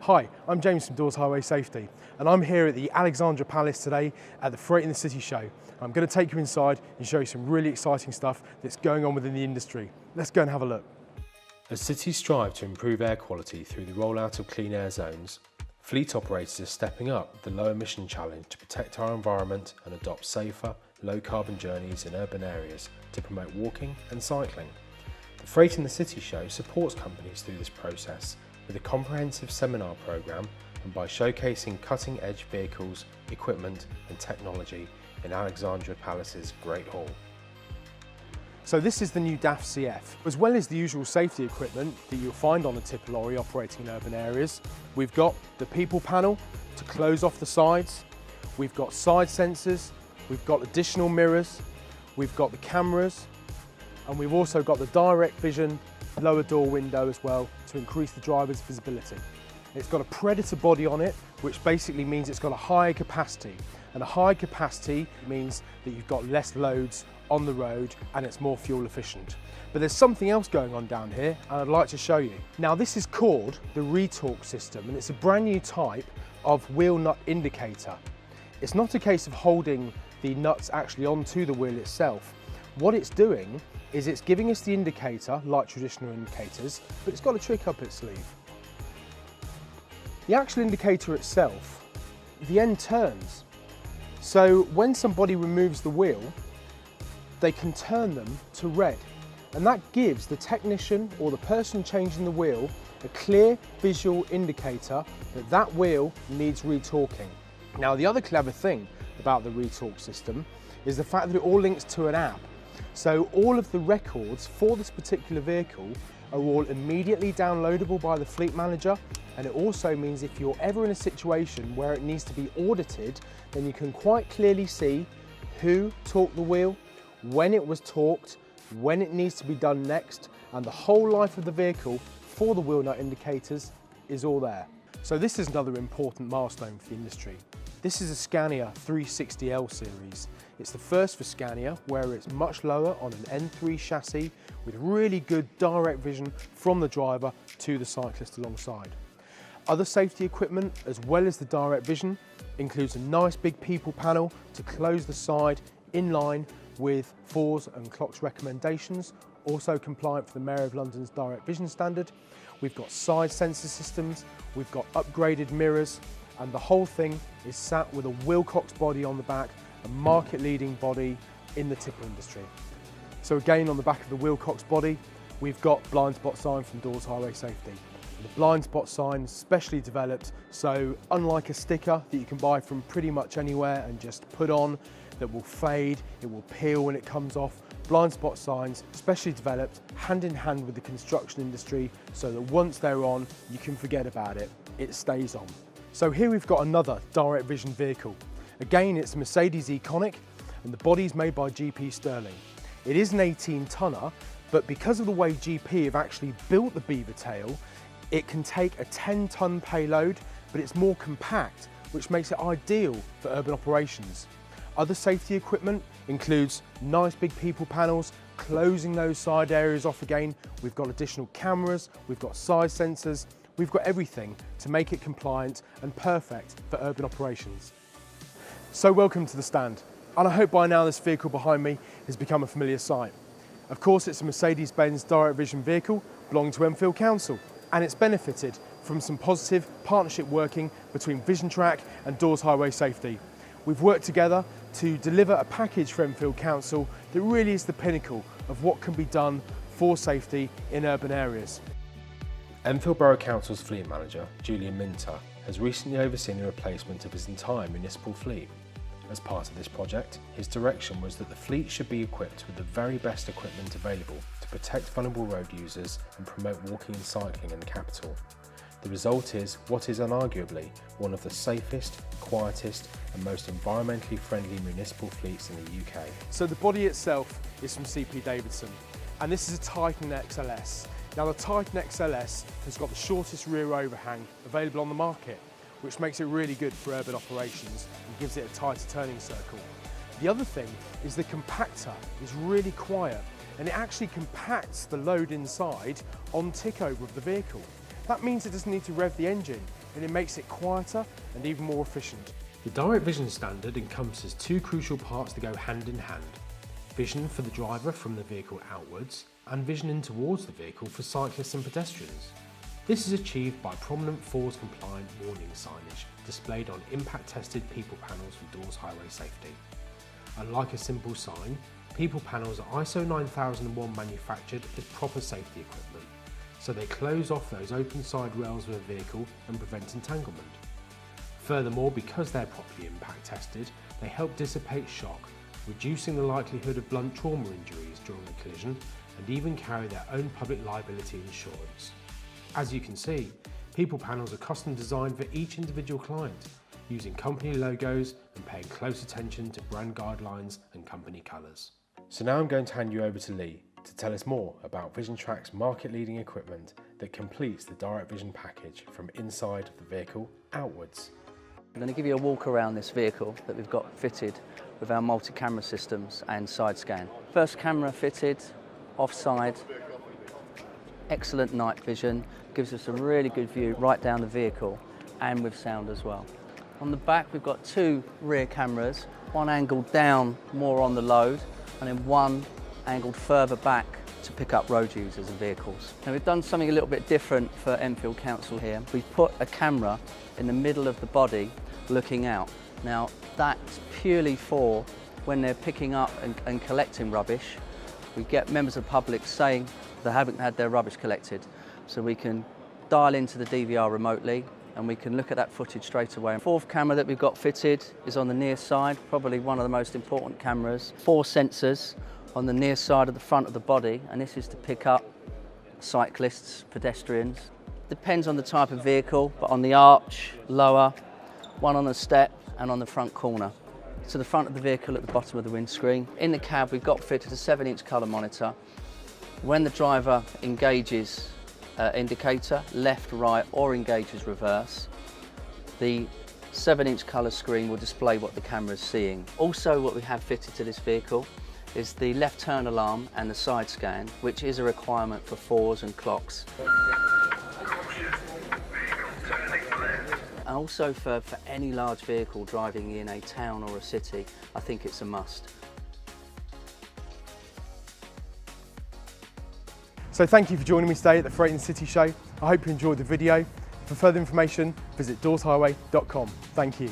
Hi, I'm James from Dawes Highway Safety, and I'm here at the Alexandra Palace today at the Freight in the City show. I'm going to take you inside and show you some really exciting stuff that's going on within the industry. Let's go and have a look. As cities strive to improve air quality through the rollout of clean air zones, fleet operators are stepping up the low emission challenge to protect our environment and adopt safer, low carbon journeys in urban areas to promote walking and cycling. The Freight in the City show supports companies through this process with a comprehensive seminar programme and by showcasing cutting-edge vehicles, equipment and technology in Alexandra Palace's Great Hall. So this is the new DAF CF. As well as the usual safety equipment that you'll find on a tipper lorry operating in urban areas, we've got the people panel to close off the sides, we've got side sensors, we've got additional mirrors, we've got the cameras, and we've also got the direct vision lower door window as well to increase the driver's visibility. It's got a Predator body on it, which basically means it's got a higher capacity. And a high capacity means that you've got less loads on the road and it's more fuel efficient. But there's something else going on down here and I'd like to show you. Now this is called the Retorque system and it's a brand new type of wheel nut indicator. It's not a case of holding the nuts actually onto the wheel itself. What it's doing is it's giving us the indicator like traditional indicators, but it's got a trick up its sleeve. The actual indicator itself, the end turns. So when somebody removes the wheel, they can turn them to red. And that gives the technician or the person changing the wheel a clear visual indicator that that wheel needs retorquing. Now the other clever thing about the Retorque system is the fact that it all links to an app. So all of the records for this particular vehicle are all immediately downloadable by the fleet manager, and it also means if you're ever in a situation where it needs to be audited, then you can quite clearly see who torqued the wheel, when it was torqued, when it needs to be done next, and the whole life of the vehicle for the wheel nut indicators is all there. So this is another important milestone for the industry. This is a Scania 360L series. It's the first for Scania where it's much lower on an N3 chassis with really good direct vision from the driver to the cyclist alongside. Other safety equipment as well as the direct vision includes a nice big people panel to close the side in line with FORS and clocks recommendations, also compliant for the Mayor of London's direct vision standard. We've got side sensor systems, we've got upgraded mirrors, and the whole thing is sat with a Wilcox body on the back, a market-leading body in the tipper industry. So again, on the back of the Wilcox body, we've got blind spot sign from Dawes Highway Safety. The blind spot sign is specially developed, so unlike a sticker that you can buy from pretty much anywhere and just put on, that will fade, it will peel when it comes off, blind spot signs specially developed hand in hand with the construction industry so that once they're on, you can forget about it, it stays on. So here we've got another direct vision vehicle. Again, it's a Mercedes Econic and the body's made by GP Stirling. It is an 18-tonner, but because of the way GP have actually built the beaver tail, it can take a 10-ton payload, but it's more compact, which makes it ideal for urban operations. Other safety equipment includes nice big people panels, closing those side areas off again. We've got additional cameras, we've got side sensors, we've got everything to make it compliant and perfect for urban operations. So welcome to the stand, and I hope by now this vehicle behind me has become a familiar sight. Of course, it's a Mercedes-Benz direct vision vehicle belonging to Enfield Council, and it's benefited from some positive partnership working between Vision Track and Dawes Highway Safety. We've worked together to deliver a package for Enfield Council that really is the pinnacle of what can be done for safety in urban areas. Enfield Borough Council's fleet manager, Julian Minter, has recently overseen the replacement of his entire municipal fleet. As part of this project, his direction was that the fleet should be equipped with the very best equipment available to protect vulnerable road users and promote walking and cycling in the capital. The result is what is unarguably one of the safest, quietest and most environmentally friendly municipal fleets in the UK. So the body itself is from CPE Davidson, and this is a Titan XLS. Now the Titan XLS has got the shortest rear overhang available on the market, which makes it really good for urban operations and gives it a tighter turning circle. The other thing is the compactor is really quiet and it actually compacts the load inside on tick over of the vehicle. That means it doesn't need to rev the engine, and it makes it quieter and even more efficient. The direct vision standard encompasses two crucial parts that go hand in hand. Vision for the driver from the vehicle outwards, and vision in towards the vehicle for cyclists and pedestrians. This is achieved by prominent FORS compliant warning signage displayed on impact tested people panels from Dawes Highway Safety. Unlike a simple sign, people panels are ISO 9001 manufactured as proper safety equipment, so they close off those open side rails of a vehicle and prevent entanglement. Furthermore, because they're properly impact tested, they help dissipate shock, reducing the likelihood of blunt trauma injuries during a collision, and even carry their own public liability insurance. As you can see, people panels are custom designed for each individual client, using company logos and paying close attention to brand guidelines and company colours. So now I'm going to hand you over to Lee to tell us more about VisionTrack's market-leading equipment that completes the direct vision package from inside of the vehicle outwards. I'm going to give you a walk around this vehicle that we've got fitted with our multi-camera systems and side scan. First camera fitted, offside, excellent night vision, gives us a really good view right down the vehicle and with sound as well. On the back we've got two rear cameras, one angled down more on the load and then one angled further back to pick up road users and vehicles. Now we've done something a little bit different for Enfield Council here. We've put a camera in the middle of the body looking out. Now that's purely for when they're picking up and collecting rubbish. We get members of the public saying they haven't had their rubbish collected. So we can dial into the DVR remotely and we can look at that footage straight away. The fourth camera that we've got fitted is on the near side, probably one of the most important cameras. 4 sensors on the near side of the front of the body, and this is to pick up cyclists, pedestrians. Depends on the type of vehicle, but on the arch, lower, one on the step and on the front corner. To the front of the vehicle at the bottom of the windscreen. In the cab we've got fitted a 7-inch colour monitor. When the driver engages indicator, left, right or engages reverse, the 7-inch colour screen will display what the camera is seeing. Also what we have fitted to this vehicle is the left turn alarm and the side scan, which is a requirement for FORS and clocks. And also for any large vehicle driving in a town or a city, I think it's a must. So thank you for joining me today at the Freight and City Show. I hope you enjoyed the video. For further information, visit daweshighway.com. Thank you.